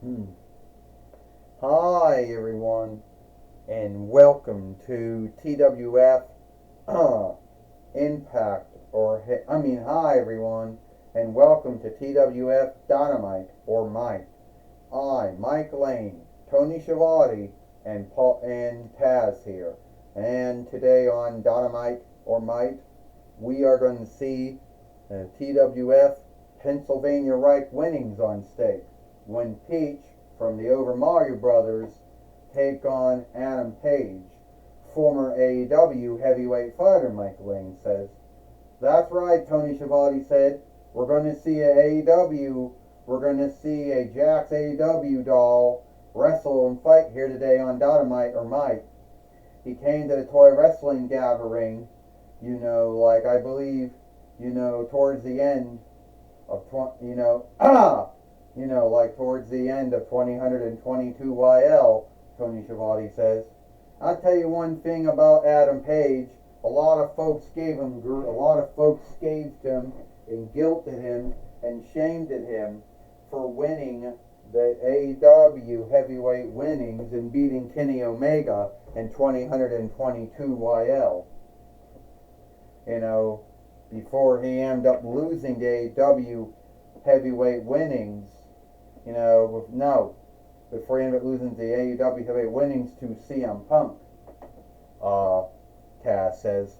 Hmm. Hi, everyone, and welcome to TWF Impact. Hi, everyone, and welcome to TWF Dynamite or Mike. Mike Lane, Tony Schiavone, and Paul and Taz here. And today on Dynamite or Mike, we are going to see TWF Pennsylvania Reich winnings on stake when Peach from the Over Mario Brothers take on Adam Page, former AEW heavyweight fighter, Mike Lane says. That's right, Tony Schiavone said. We're going to see we're going to see a Jax AEW doll wrestle and fight here today on Dynamite or Mike. He came to the toy wrestling gathering, like I believe, towards the end of like towards the end of 2022 YL, Tony Schiavone says. I'll tell you one thing about Adam Page. A lot of folks scathed him and guilted him and shamed him for winning the AEW heavyweight winnings and beating Kenny Omega in 2022 YL. Before he ended up losing the AEW heavyweight winnings, before he ended up losing the AEW heavyweight winnings to CM Punk, Taz says.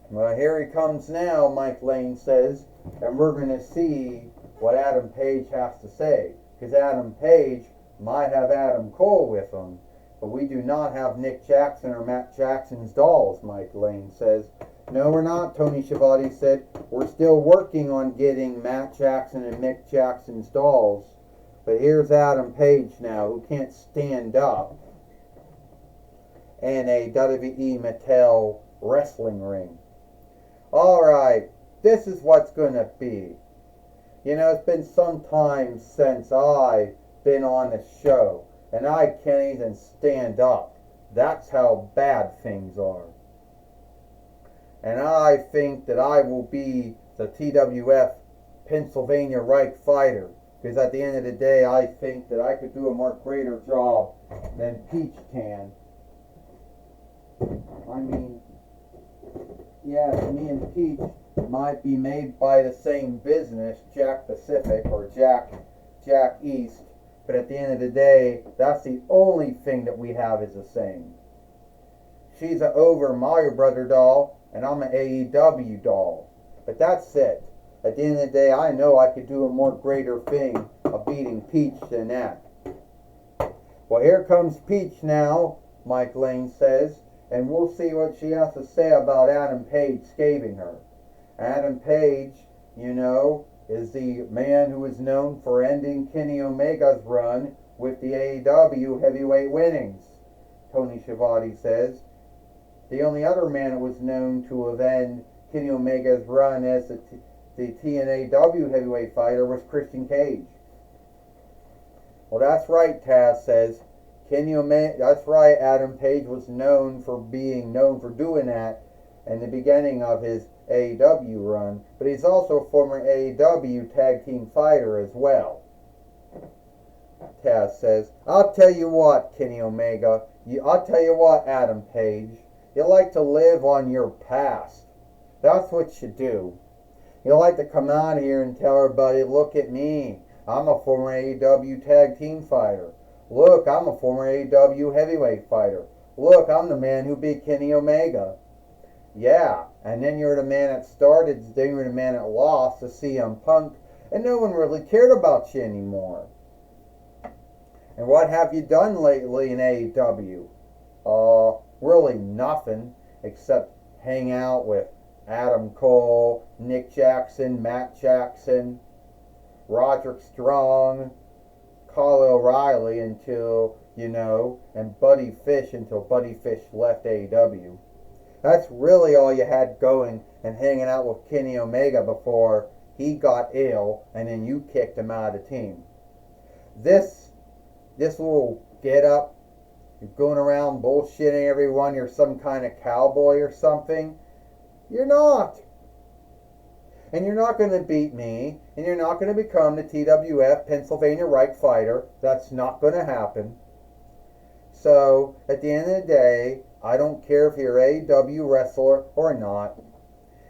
Well, here he comes now, Mike Lane says, and we're going to see what Adam Page has to say. Because Adam Page might have Adam Cole with him, but we do not have Nick Jackson or Matt Jackson's dolls, Mike Lane says. No, we're not, Tony Schiavone said. We're still working on getting Matt Jackson and Nick Jackson's dolls. But here's Adam Page now, who can't stand up in a WWE Mattel wrestling ring. Alright, this is what's going to be. It's been some time since I've been on a show, and I can't even stand up. That's how bad things are. And I think that I will be the TWF Pennsylvania Reich fighter, because at the end of the day, I think that I could do a more greater job than Peach can. Me and Peach might be made by the same business, Jack Pacific or Jack East, but at the end of the day, that's the only thing that we have is the same. She's an Over Mario Brother doll, and I'm an AEW doll. But that's it. At the end of the day, I know I could do a more greater thing of beating Peach than that. Well, here comes Peach now, Mike Lane says, and we'll see what she has to say about Adam Page scathing her. Adam Page, is the man who is known for ending Kenny Omega's run with the AEW heavyweight winnings, Tony Schiavone says. The only other man who was known to have ended Kenny Omega's run as the TNAW heavyweight fighter was Christian Cage. Well, that's right, Taz says. That's right, Adam Page was known for doing that in the beginning of his AEW run, but he's also a former AEW tag team fighter as well. Taz says, I'll tell you what, Kenny Omega, I'll tell you what, Adam Page, you like to live on your past. That's what you do. You like to come out here and tell everybody, look at me, I'm a former AEW tag team fighter. Look, I'm a former AEW heavyweight fighter. Look, I'm the man who beat Kenny Omega. Yeah, and then you're the man that started, then you're the man that lost to CM Punk, and no one really cared about you anymore. And what have you done lately in AEW? Really nothing, except hang out with Adam Cole, Nick Jackson, Matt Jackson, Roderick Strong, Kyle O'Reilly and Buddy Fish until Buddy Fish left AEW. That's really all you had going and hanging out with Kenny Omega before he got ill and then you kicked him out of the team. This little get up, you're going around bullshitting everyone, you're some kind of cowboy or something. You're not. And you're not going to beat me, and you're not going to become the TWF Pennsylvania Reich fighter. That's not going to happen. So, at the end of the day, I don't care if you're a AEW wrestler or not.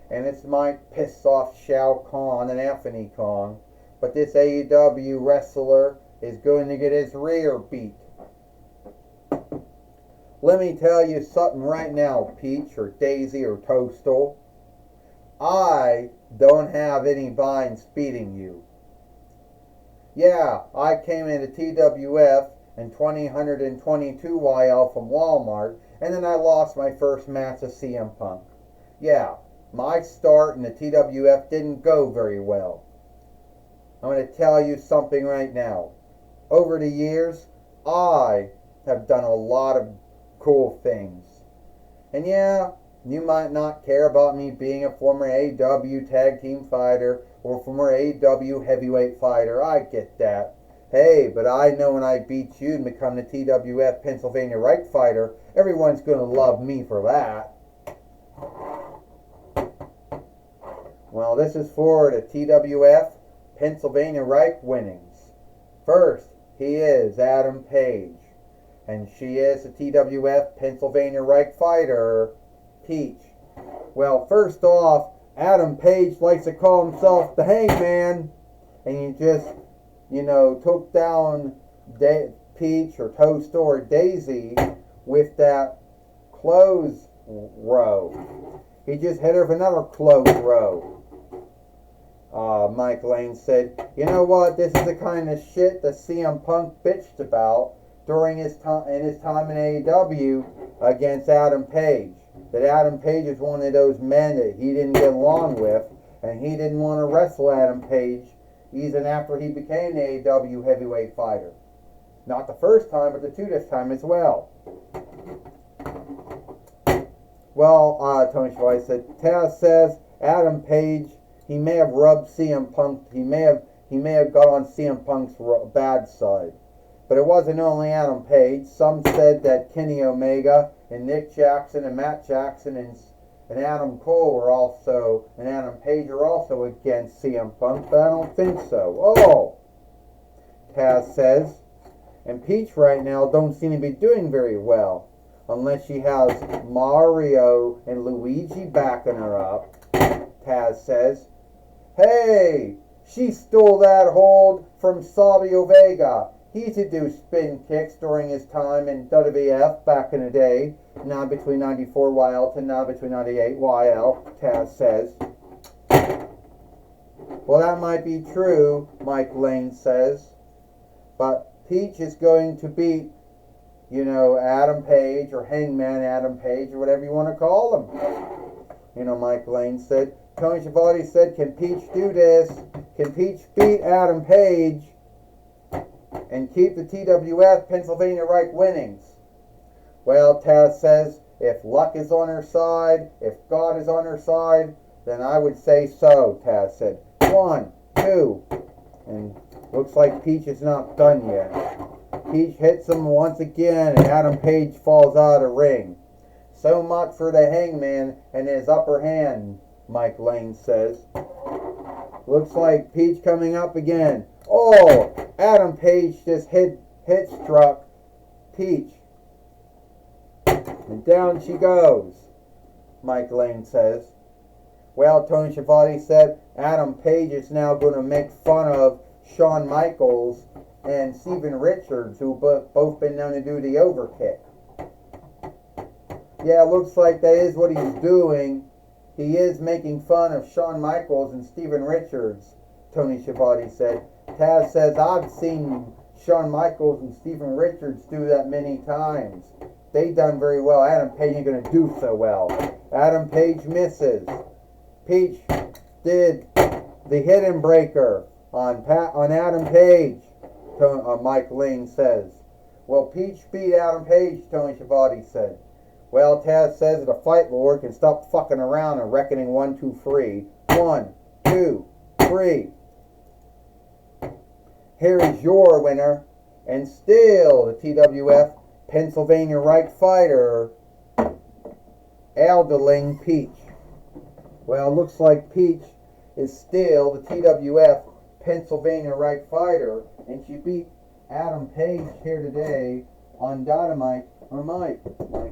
And this might piss off Shao Kahn and Anthony Khan, but this AEW wrestler is going to get his rear beat. Let me tell you something right now, Peach or Daisy or Toastal. I don't have any binds beating you. Yeah, I came into TWF in 2022 YL from Walmart, and then I lost my first match to CM Punk. Yeah, my start in the TWF didn't go very well. I'm going to tell you something right now. Over the years, I have done a lot of cool things. And yeah, you might not care about me being a former AEW tag team fighter or former AEW heavyweight fighter. I get that. Hey, but I know when I beat you and become the TWF Pennsylvania Reich fighter, everyone's going to love me for that. Well, this is for the TWF Pennsylvania Reich winnings. First, he is Adam Page. And she is the TWF Pennsylvania Reich fighter, Peach. Well, first off, Adam Page likes to call himself the Hangman. And you just, took down Peach or Toast or Daisy with that close row. He just hit her with another close row. Mike Lane said, you know what, this is the kind of shit that CM Punk bitched about during his time in AEW against Adam Page. That Adam Page is one of those men that he didn't get along with, and he didn't want to wrestle Adam Page even after he became the AEW heavyweight fighter. Not the first time, but the this time as well. Well, Tony Schweiss said, Taz says Adam Page, he may have rubbed CM Punk, he may have got on CM Punk's bad side. But it wasn't only Adam Page. Some said that Kenny Omega and Nick Jackson and Matt Jackson and Adam Cole were also, and Adam Page are also against CM Punk, but I don't think so. Oh, Taz says. And Peach right now don't seem to be doing very well, unless she has Mario and Luigi backing her up. Taz says, hey, she stole that hold from Savio Vega. He used to do spin kicks during his time in WWF back in the day, now between 94 YL to now between 98 YL, Taz says. Well, that might be true, Mike Lane says, but Peach is going to beat, Adam Page or Hangman Adam Page or whatever you want to call him. Mike Lane said. Tony Schiavone said, can Peach do this? Can Peach beat Adam Page and keep the TWF Pennsylvania Reich winnings? Well, Taz says, if luck is on her side, if God is on her side, then I would say so, Taz said. 1, 2, and looks like Peach is not done yet. Peach hits him once again, and Adam Page falls out of the ring. So much for the Hangman and his upper hand, Mike Lane says. Looks like Peach coming up again. Oh, Adam Page just hit struck Peach. And down she goes, Mike Lane says. Well, Tony Schiavone said Adam Page is now going to make fun of Shawn Michaels and Steven Richards, who both been known to do the overkick. Yeah, looks like that is what he's doing. He is making fun of Shawn Michaels and Steven Richards, Tony Schiavone said. Taz says, I've seen Shawn Michaels and Steven Richards do that many times. They done very well. Adam Page ain't going to do so well. Adam Page misses. Peach did the hidden breaker on Adam Page, Mike Lane says. Well, Peach beat Adam Page, Tony Schiavone said. Well, Taz says that a fight lord can stop fucking around and reckoning 1, 2, 3. 1, 2, 3. Here is your winner, and still the TWF Pennsylvania Reich fighter, Aldeling Peach. Well, looks like Peach is still the TWF Pennsylvania Right Fighter, and she beat Adam Page here today on Dynamite or Mike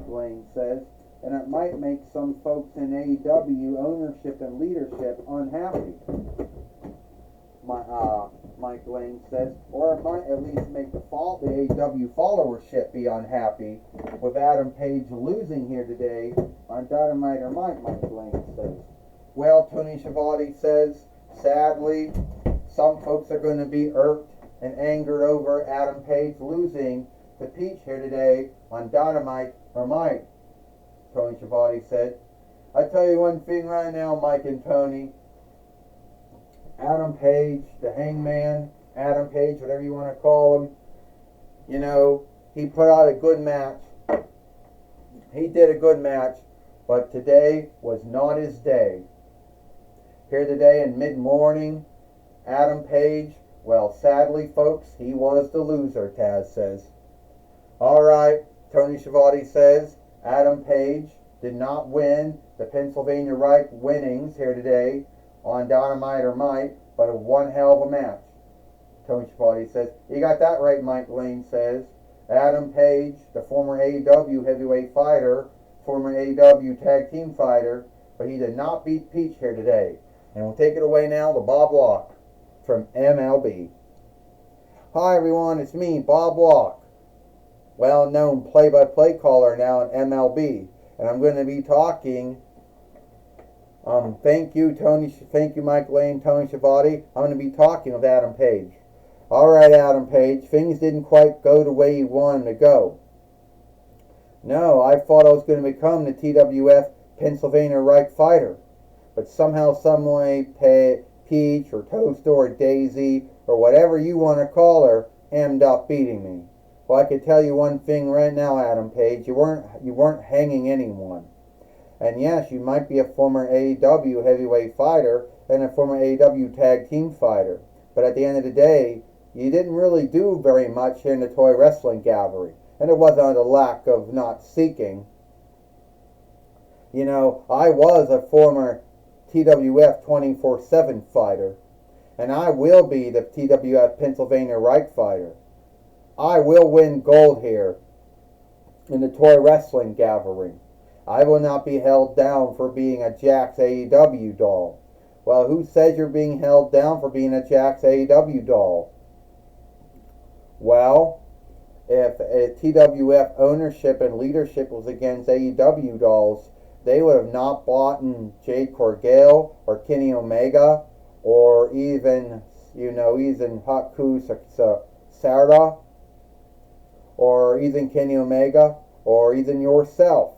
Lane says. And it might make some folks in AEW ownership and leadership unhappy, Mike Lane says, or it might at least make the AEW followership be unhappy with Adam Page losing here today on Dynamite or Mike Lane says. Well, Tony Schiavone says, sadly, some folks are going to be irked and angered over Adam Page losing to Peach here today on Dynamite or Mike, Tony Schiavone said. I tell you one thing right now, Mike and Tony. Adam Page, the Hangman, Adam Page, whatever you want to call him, you know, he put out a good match. He did a good match, but today was not his day. Here today in mid-morning, Adam Page, well, sadly, folks, he was the loser, Taz says. All right, Tony Schiavone says, Adam Page did not win the Pennsylvania Right winnings here today on Dynamite or Mike, but a one hell of a match. Tony Schiavone says, you got that right, Mike Lane says. Adam Page, the former AEW heavyweight fighter, former AEW tag team fighter, but he did not beat Peach here today. And we'll take it away now to Bob Locke from MLB. Hi everyone, it's me, Bob Locke, well-known play-by-play caller now at MLB, and I'm going to be talking. Thank you, Mike Lane, Tony Schiavone. I'm going to be talking with Adam Page. All right, Adam Page, things didn't quite go the way you wanted them to go. No, I thought I was going to become the TWF Pennsylvania Right Fighter, but somehow, some way, Peach or Toast or Daisy or whatever you want to call her ended up beating me. Well, I could tell you one thing right now, Adam Page. You weren't hanging anyone. And yes, you might be a former AEW heavyweight fighter and a former AEW tag team fighter. But at the end of the day, you didn't really do very much here in the toy wrestling gallery. And it wasn't a lack of not seeking. You know, I was a former TWF 24/7 fighter. And I will be the TWF Pennsylvania Right fighter. I will win gold here in the toy wrestling gallery. I will not be held down for being a Jax AEW doll. Well, who says you're being held down for being a Jax AEW doll? Well, if TWF ownership and leadership was against AEW dolls, they would have not bought in Jade Corgale or Kenny Omega or even, even Haku Sarada or even Kenny Omega or even yourself.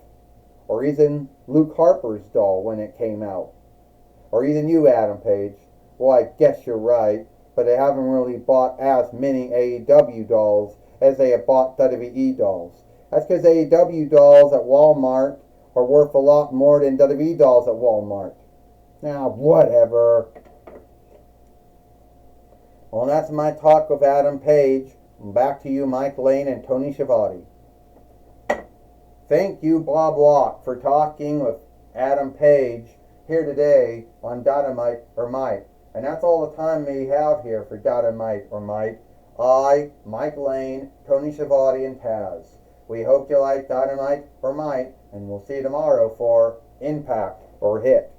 Or even Luke Harper's doll when it came out. Or even you, Adam Page. Well, I guess you're right, but they haven't really bought as many AEW dolls as they have bought WWE dolls. That's because AEW dolls at Walmart are worth a lot more than WWE dolls at Walmart. Now, whatever. Well, that's my talk with Adam Page. Back to you, Mike Lane and Tony Schiavone. Thank you, Bob Locke, for talking with Adam Page here today on Dynamite or Mike. And that's all the time we have here for Dynamite or Mike. I, Mike Lane, Tony Schiavone, and Taz. We hope you like Dynamite or Mike, and we'll see you tomorrow for Impact or Hit.